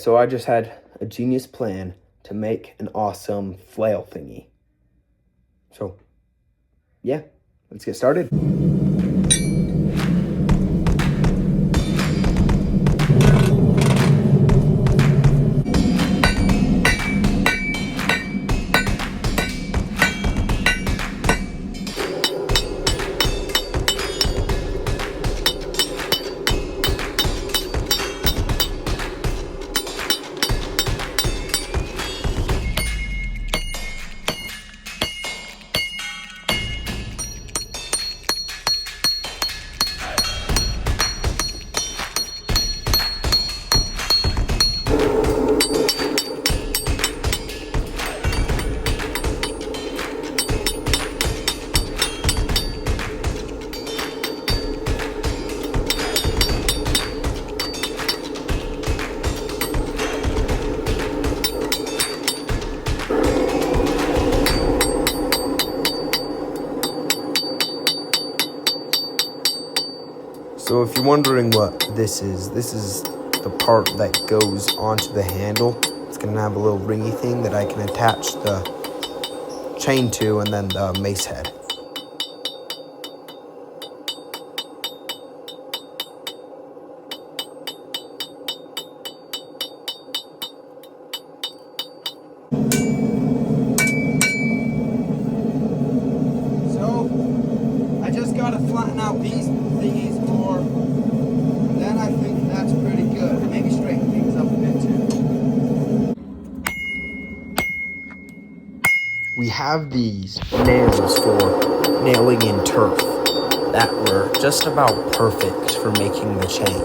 So I just had a genius plan to make an awesome flail thingy. So, yeah, let's get started. So if you're wondering what this is the part that goes onto the handle. It's going to have a little ringy thing that I can attach the chain to, and then the mace head. So I just got to flatten out these thingies more, and then I think that's pretty good. Maybe straighten things up a bit too. We have these nails for nailing in turf that were just about perfect for making the chain.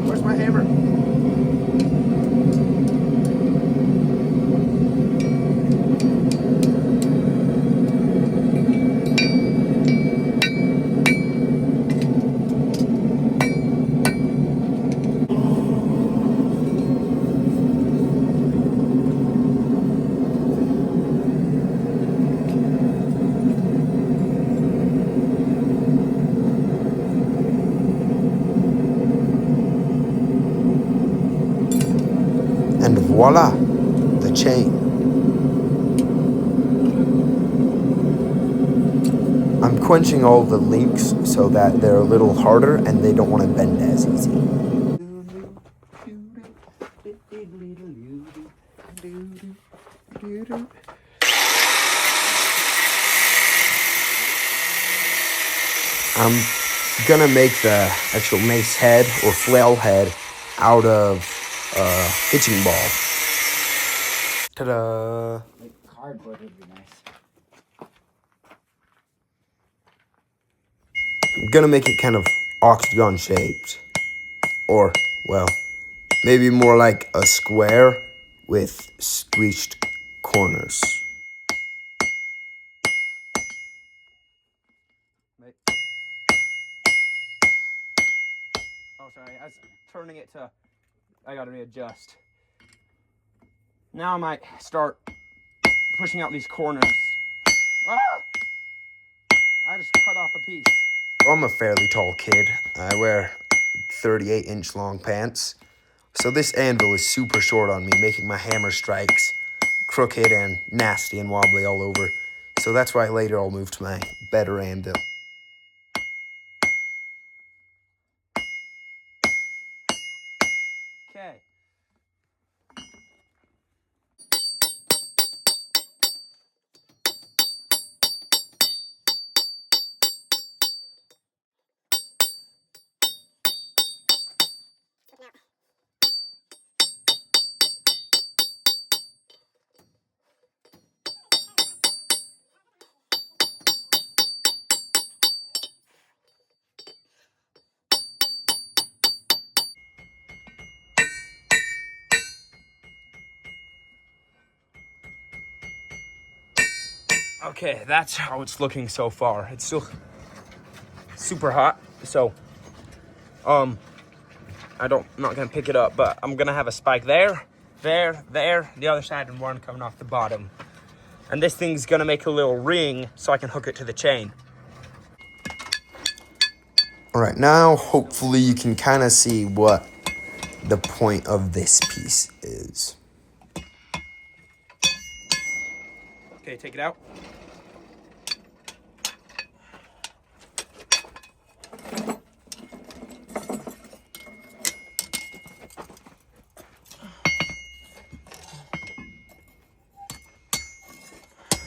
Where's my hammer? And voila, the chain. I'm quenching all the links so that they're a little harder and they don't want to bend as easy. I'm gonna make the actual mace head or flail head out of hitching ball. Ta-da! Like cardboard would be nice. I'm gonna make it kind of octagon shaped. Or, well, maybe more like a square with squeezed corners. Oh, sorry, I was turning it to, I gotta readjust. Now I might start pushing out these corners. Ah! I just cut off a piece. I'm a fairly tall kid. I wear 38-inch long pants. So this anvil is super short on me, making my hammer strikes crooked and nasty and wobbly all over. So that's why later I'll move to my better anvil. Okay. Okay, that's how it's looking so far. It's still super hot, so I'm not gonna pick it up, but I'm gonna have a spike there, the other side, and one coming off the bottom. And this thing's gonna make a little ring so I can hook it to the chain. All right, now hopefully you can kind of see what the point of this piece is. Okay, take it out.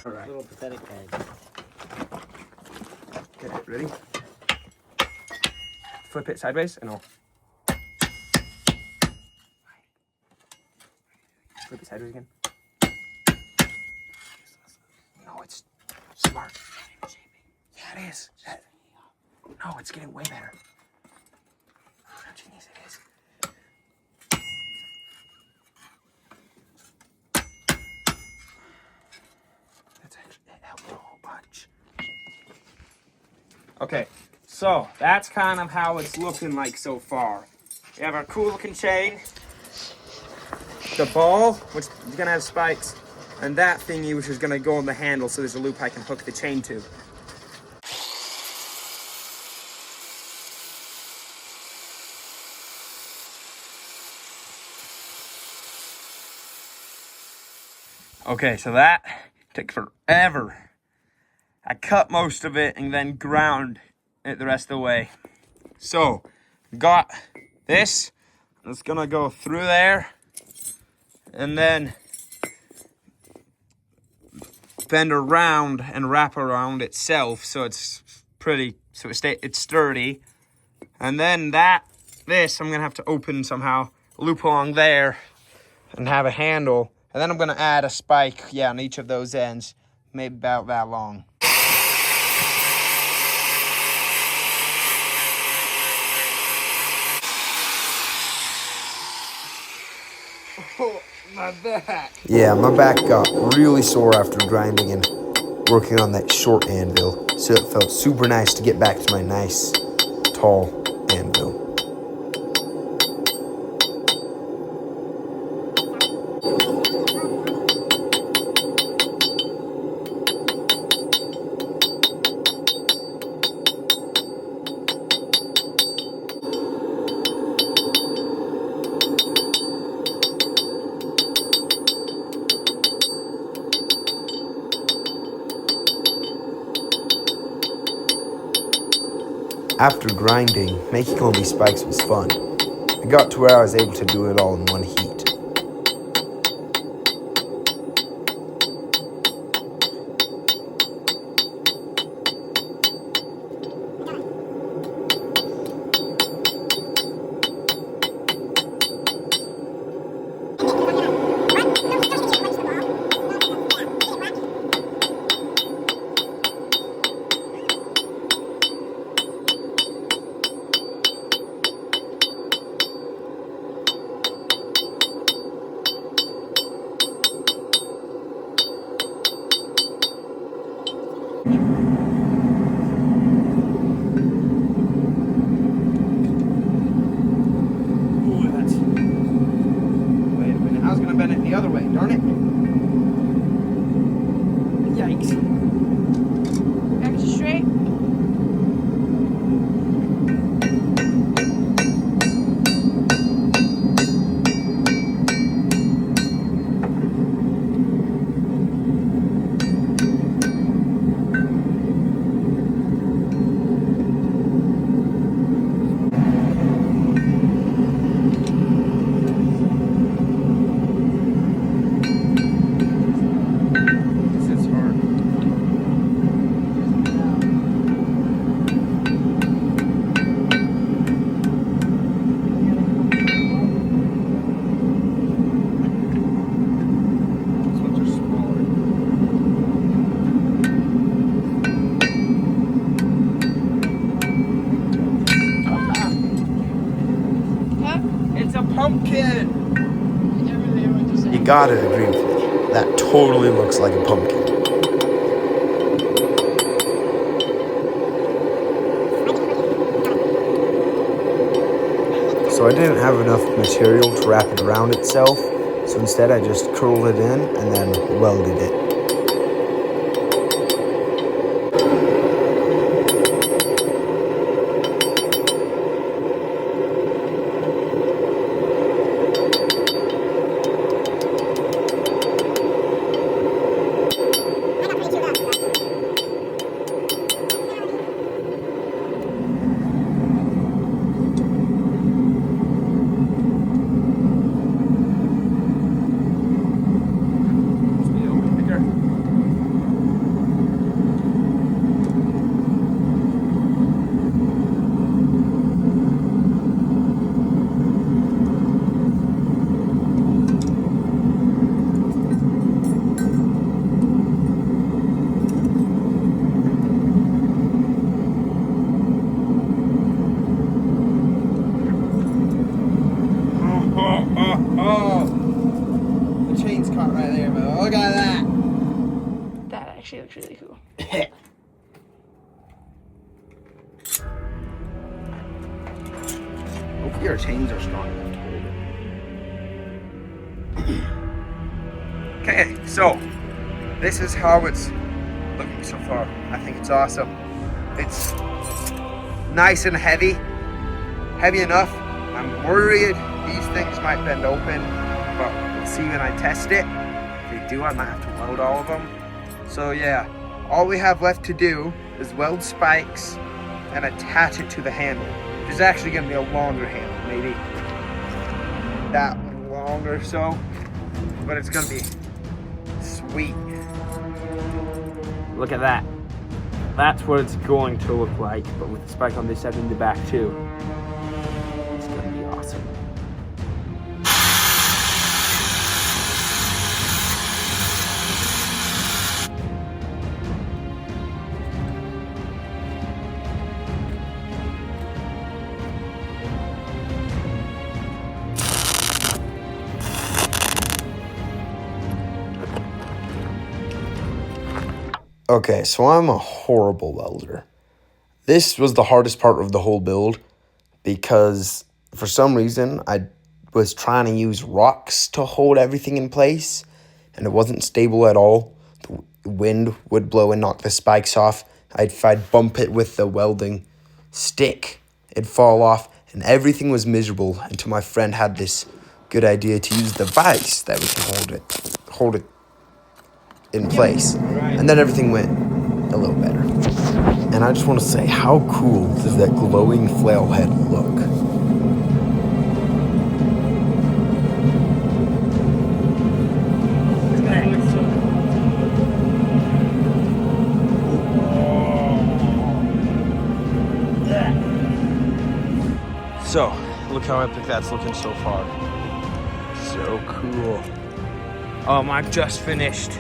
All right. Little pathetic guys. Get it ready. Flip it sideways and I'll flip it sideways again. No, it's smart. Yeah, it is. No, it's getting way better. How genius it is. That's actually, it helped a whole bunch. Okay, so that's kind of how it's looking like so far. We have our cool looking chain, the ball, which is gonna have spikes, and that thingy, which is gonna go on the handle, so there's a loop I can hook the chain to. Okay, so that took forever. I cut most of it and then ground it the rest of the way. So, got this. It's gonna go through there and then bend around and wrap around itself so it's it's sturdy. And then this I'm gonna have to open somehow, loop along there and have a handle. And then I'm gonna add a spike, on each of those ends, maybe about that long. Oh, my back. Yeah, my back got really sore after grinding and working on that short anvil. So it felt super nice to get back to my nice, tall anvil. After grinding, making all these spikes was fun. I got to where I was able to do it all in one heat. The other way, darn it. Yikes. Back to straight. Pumpkin! You got it, Greenfield. That totally looks like a pumpkin. so I didn't have enough material to wrap it around itself, so instead I just curled it in and then welded it. The chain's caught right there, but look at that. That actually looks really cool. Hopefully our chains are strong enough to hold it. Okay, so this is how it's looking so far. I think it's awesome. It's nice and heavy enough. I'm worried these things might bend open, but we'll see when I test it. If they do, I might have to weld all of them. So yeah, all we have left to do is weld spikes and attach it to the handle. There's actually gonna be a longer handle, maybe that long or so, but it's gonna be sweet. Look at that. That's what it's going to look like, but with the spike on this side and the back too. It's gonna be awesome. Okay, so I'm a horrible welder. This was the hardest part of the whole build because for some reason I was trying to use rocks to hold everything in place and it wasn't stable at all. The wind would blow and knock the spikes off. If I'd bump it with the welding stick, it'd fall off and everything was miserable until my friend had this good idea to use the vise that we can hold it in place, and then everything went a little better. And I just want to say, how cool does that glowing flail head look? So, look how epic that's looking so far. So cool. I've just finished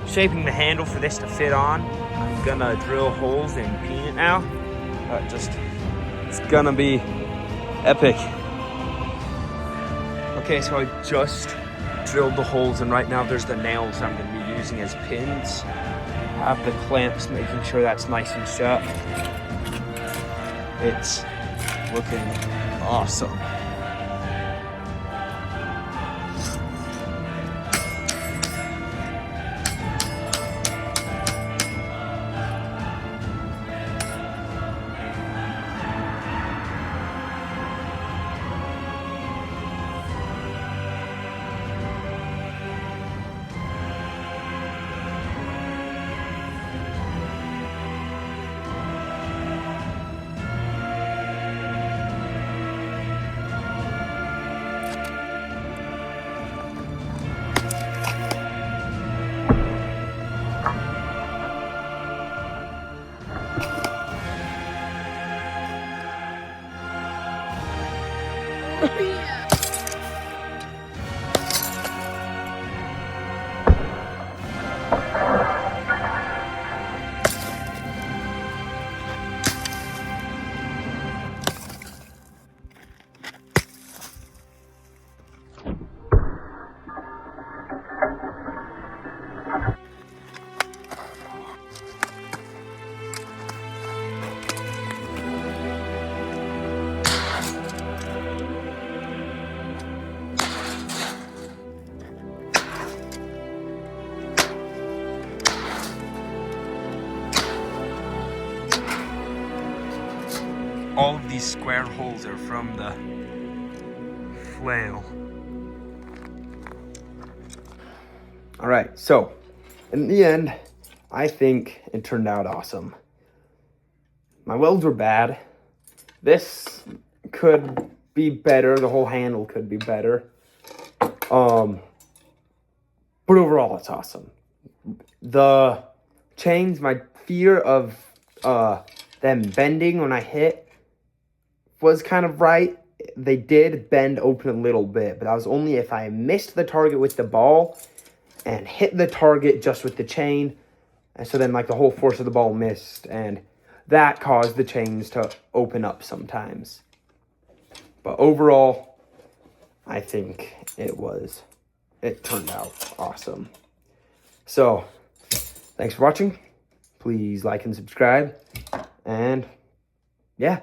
shaping the handle for this to fit on. I'm gonna drill holes and paint it now. It's gonna be epic. Okay, so I just drilled the holes and right now there's the nails I'm gonna be using as pins. I have the clamps, making sure that's nice and shut. It's looking awesome. all of these square holes are from the flail. All right, so in the end, I think it turned out awesome. My welds were bad. This could be better. The whole handle could be better. But overall, it's awesome. The chains, my fear of them bending when I hit was kind of right. They did bend open a little bit, but that was only if I missed the target with the ball and hit the target just with the chain. And so then like the whole force of the ball missed, and that caused the chains to open up sometimes. But overall, I think it turned out awesome. So, thanks for watching. Please like and subscribe. And yeah.